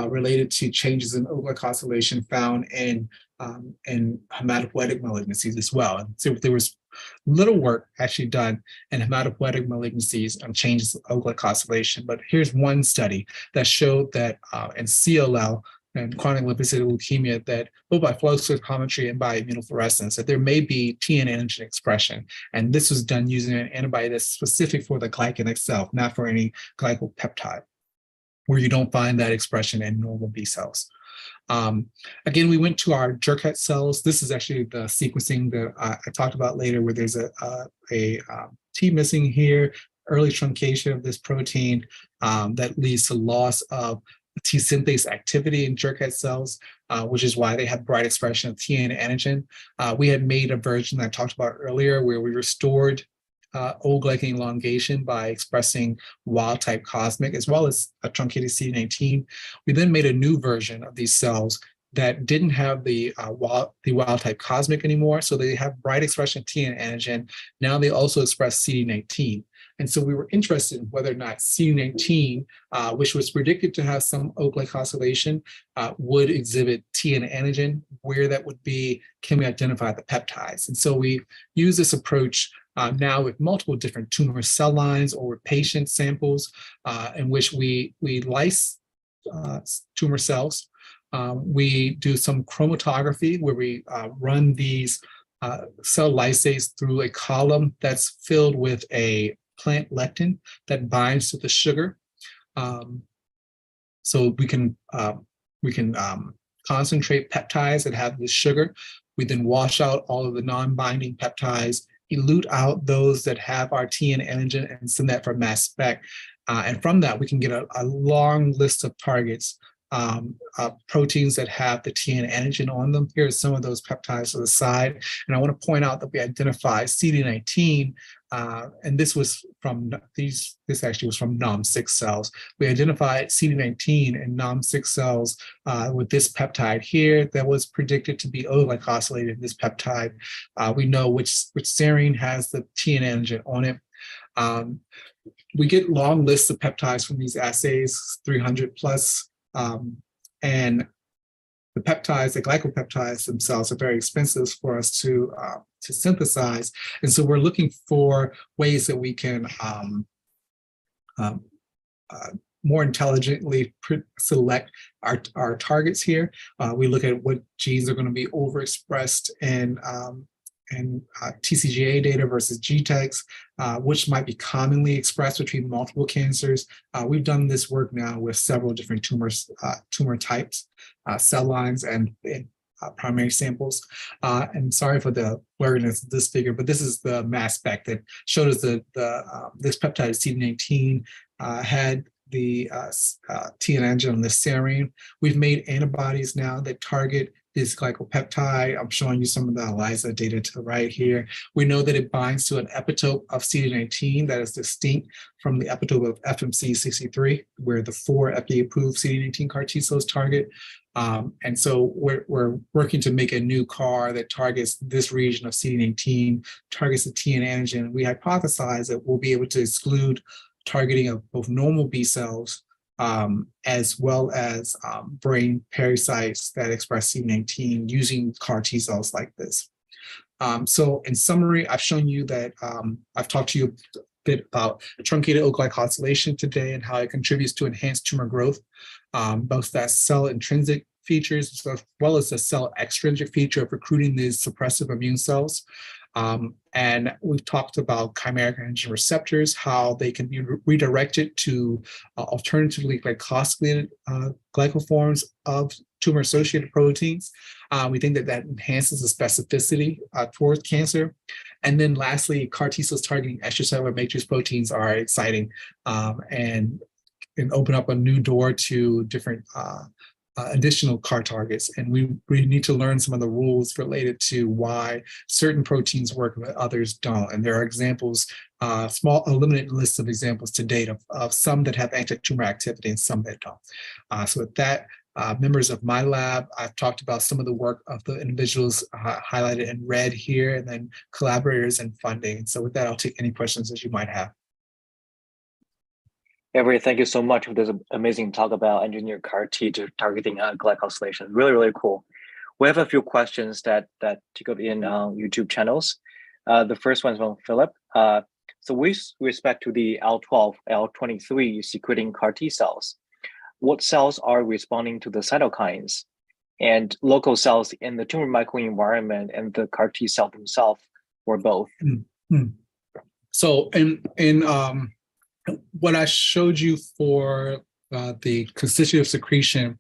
related to changes in O-glycosylation found in hematopoietic malignancies as well. And so there was little work actually done in hematopoietic malignancies on changes in O-glycosylation. But here's one study that showed that in CLL and chronic lymphocytic leukemia, that both by flow cytometry and by immunofluorescence, that there may be TN antigen expression. And this was done using an antibody that's specific for the glycan itself, not for any glycopeptide, where you don't find that expression in normal B cells. Again, we went to our Jurkat cells. This is actually the sequencing that I talked about later, where there's a T missing here, early truncation of this protein that leads to loss of T synthase activity in Jurkat cells, which is why they have bright expression of TN antigen. We had made a version that I talked about earlier where we restored O-glycan elongation by expressing wild-type cosmic as well as a truncated CD19. We then made a new version of these cells that didn't have the wild-type cosmic anymore, so they have bright expression of TN antigen. Now they also express CD19. And so we were interested in whether or not CD19, which was predicted to have some O-glycosylation, would exhibit TN antigen. Where that would be, can we identify the peptides? And so we use this approach now with multiple different tumor cell lines or with patient samples in which we lyse tumor cells. We do some chromatography where we run these cell lysase through a column that's filled with a plant lectin that binds to the sugar. So we can concentrate peptides that have this sugar. We then wash out all of the non-binding peptides, elute out those that have our TN antigen, and send that for mass spec. And from that, we can get a long list of targets, proteins that have the TN antigen on them. Here are some of those peptides to the side. And I want to point out that we identified CD19, and this was from this actually was from NOM6 cells. We identified CD19 in NOM6 cells with this peptide here that was predicted to be O-glycosylated in this peptide. We know which serine has the TN antigen on it. We get long lists of peptides from these assays, 300 plus, and the peptides, the glycopeptides themselves, are very expensive for us to synthesize, and so we're looking for ways that we can more intelligently select our targets here. We look at what genes are going to be overexpressed in TCGA data versus GTEx, which might be commonly expressed between multiple cancers. We've done this work now with several different tumor types, cell lines, and primary samples. And sorry for the blurriness of this figure, but this is the mass spec that showed us that this peptide CD19 had the TN antigen on the serine. We've made antibodies now that target this glycopeptide. I'm showing you some of the ELISA data to the right here. We know that it binds to an epitope of CD19 that is distinct from the epitope of FMC63, where the 4 FDA-approved CD19 CAR T cells target. And so we're working to make a new CAR that targets this region of CD19, targets the TN antigen. We hypothesize that we'll be able to exclude targeting of both normal B cells as well as brain pericytes that express CD19 using CAR T cells like this. So in summary, I've shown you that I've talked to you a bit about truncated glycosylation today and how it contributes to enhanced tumor growth, both that cell intrinsic features as well as the cell extrinsic feature of recruiting these suppressive immune cells. And we've talked about chimeric antigen receptors, how they can be redirected to alternatively glycosylated glycoforms of tumor-associated proteins. We think that that enhances the specificity towards cancer. And then lastly, CAR T cells targeting extracellular matrix proteins are exciting and open up a new door to different additional CAR targets. And we need to learn some of the rules related to why certain proteins work but others don't. And there are examples, a limited list of examples to date of some that have anti-tumor activity and some that don't. So with that, members of my lab, I've talked about some of the work of the individuals highlighted in red here, and then collaborators and funding. So with that, I'll take any questions that you might have. Avery, thank you so much for this amazing talk about engineered CAR T to targeting glycosylation. Really, really cool. We have a few questions that tickled in on YouTube channels. The first one is from Philip. So with respect to the IL-12, IL-23 secreting CAR T cells, what cells are responding to the cytokines? And local cells in the tumor microenvironment and the CAR T cell themselves, or both? Mm-hmm. So in what I showed you for the constitutive secretion,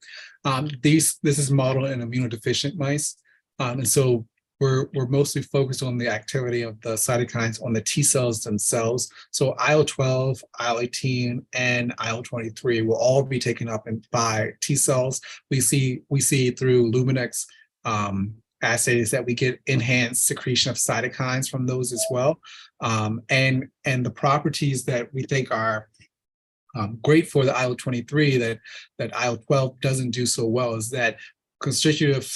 this is modeled in immunodeficient mice. And so we're mostly focused on the activity of the cytokines on the T cells themselves. So IL-12, IL-18, and IL-23 will all be taken up by T cells. We see through Luminex assays that we get enhanced secretion of cytokines from those as well. And the properties that we think are great for the IL-23 that IL-12 doesn't do so well is that constitutive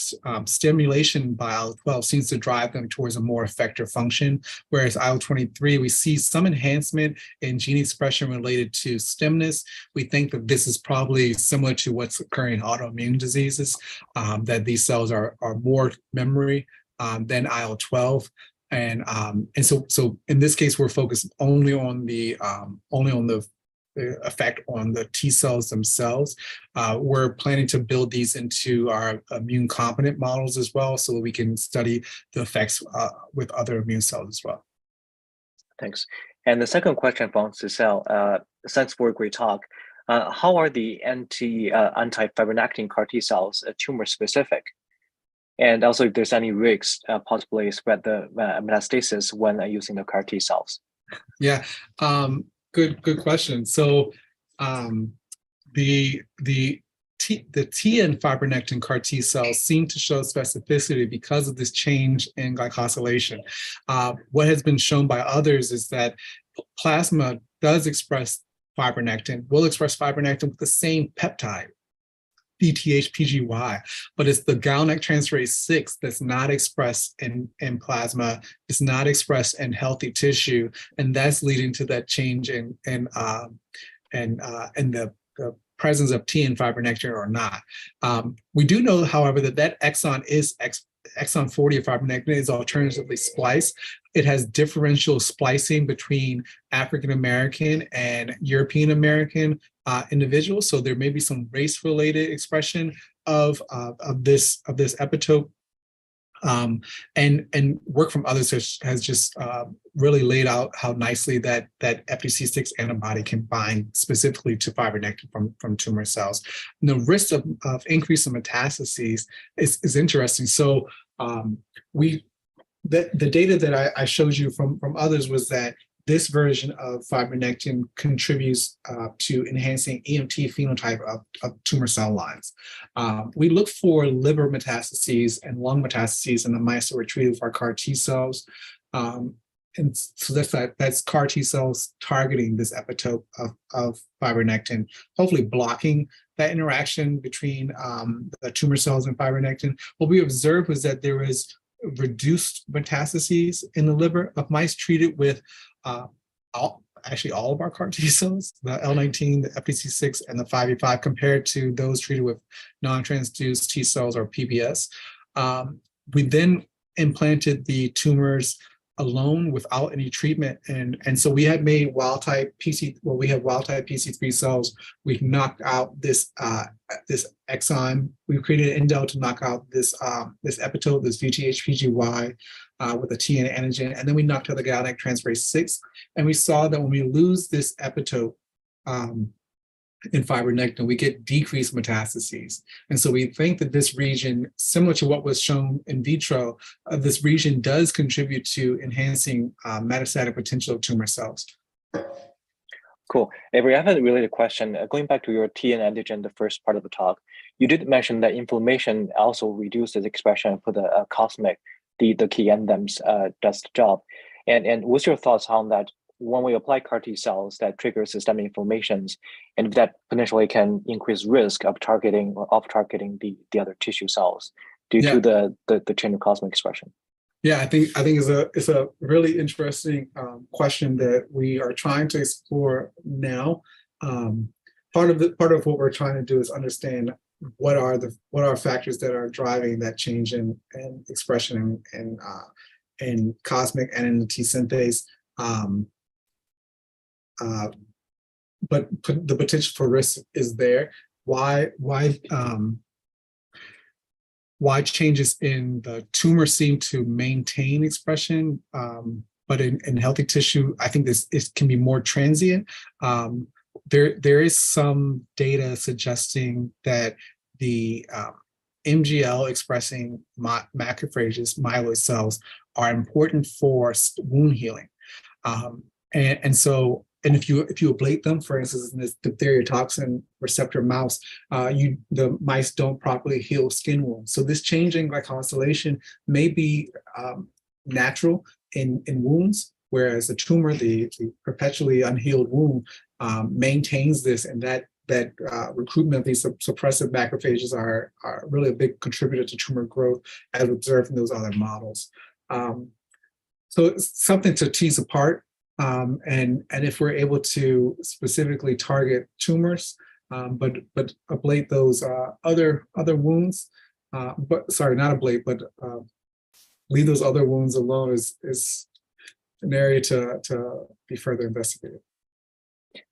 stimulation by IL-12 seems to drive them towards a more effective function, whereas IL-23, we see some enhancement in gene expression related to stemness. We think that this is probably similar to what's occurring in autoimmune diseases, that these cells are more memory than IL-12. And so in this case, we're focused only on the effect on the T cells themselves. We're planning to build these into our immune competent models as well, so that we can study the effects with other immune cells as well. Thanks. And the second question from Cecile, thanks for a great talk. How are the anti-fibronectin CAR T cells tumor specific? And also if there's any risks possibly spread the metastasis when using the CAR T cells? Yeah. Good question. So the T and fibronectin CAR T cells seem to show specificity because of this change in glycosylation. What has been shown by others is that plasma does express fibronectin, will express fibronectin with the same peptide, DTH-PGY, but it's the GalNAc-transferase 6 that's not expressed in plasma, it's not expressed in healthy tissue, and that's leading to that change in the presence of T and fibronectin or not. We do know, however, that exon 40 of fibronectin is alternatively spliced. It has differential splicing between African American and European American individuals, so there may be some race-related expression of this epitope. And work from others has just really laid out how nicely that FDC6 antibody can bind specifically to fibronectin from tumor cells. And the risk of increase in metastases is interesting. So the data that I showed you from others was that this version of fibronectin contributes to enhancing EMT phenotype of tumor cell lines. We look for liver metastases and lung metastases in the mice that were treated with our CAR T cells. And so that's CAR T cells targeting this epitope of fibronectin, hopefully blocking that interaction between the tumor cells and fibronectin. What we observed was that there was reduced metastases in the liver of mice treated with all of our CAR T cells, the L19, the FDC6, and the 5E5, compared to those treated with non-transduced T cells or PBS. We then implanted the tumors alone without any treatment. And so we had made wild type we have wild type PC3 cells. We knocked out this this exon. We created an indel to knock out this this epitope, this VTHPGY with a TN antigen. And then we knocked out the galactic transferase 6. And we saw that when we lose this epitope in fibronectin, we get decreased metastases. And so we think that this region, similar to what was shown in vitro, this region does contribute to enhancing metastatic potential of tumor cells. Cool. Avery, I have a related question. Going back to your TN antigen, the first part of the talk, you did mention that inflammation also reduces expression for the cosmic, the key enzymes does the job. And what's your thoughts on that? When we apply CAR T cells that trigger systemic inflammations, and that potentially can increase risk of targeting or off-targeting the other tissue cells due to the change of cosmic expression. Yeah, I think it's a really interesting question that we are trying to explore now. Part of what we're trying to do is understand what are factors that are driving that change in expression in cosmic and in the T synthase. But the potential for risk is there. Why changes in the tumor seem to maintain expression, but in healthy tissue, I think it can be more transient. There is some data suggesting that the MGL expressing macrophages, myeloid cells, are important for wound healing. And if you ablate them, for instance, in this diphtheria toxin receptor mouse, the mice don't properly heal skin wounds. So this changing glycosylation may be natural in wounds, whereas the tumor, the perpetually unhealed wound, maintains this, and that recruitment of these suppressive macrophages are really a big contributor to tumor growth, as observed in those other models. So it's something to tease apart. And if we're able to specifically target tumors, but ablate those other wounds, but sorry, not ablate, but leave those other wounds alone is an area to be further investigated.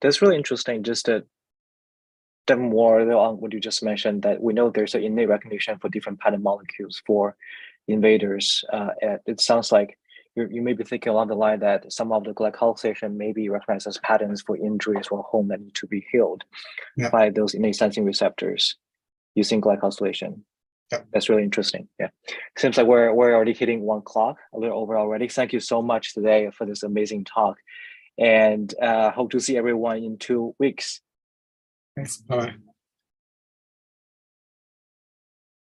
That's really interesting. Just to dive more on what you just mentioned, that we know there's an innate recognition for different pattern molecules for invaders. It sounds like you may be thinking along the line that some of the glycosylation may be recognized as patterns for injuries or home that need to be healed by those innate sensing receptors using glycosylation. That's really interesting. Yeah, seems like we're already hitting 1 o'clock, a little over already. Thank you so much today for this amazing talk, and hope to see everyone in 2 weeks. Thanks. Bye-bye.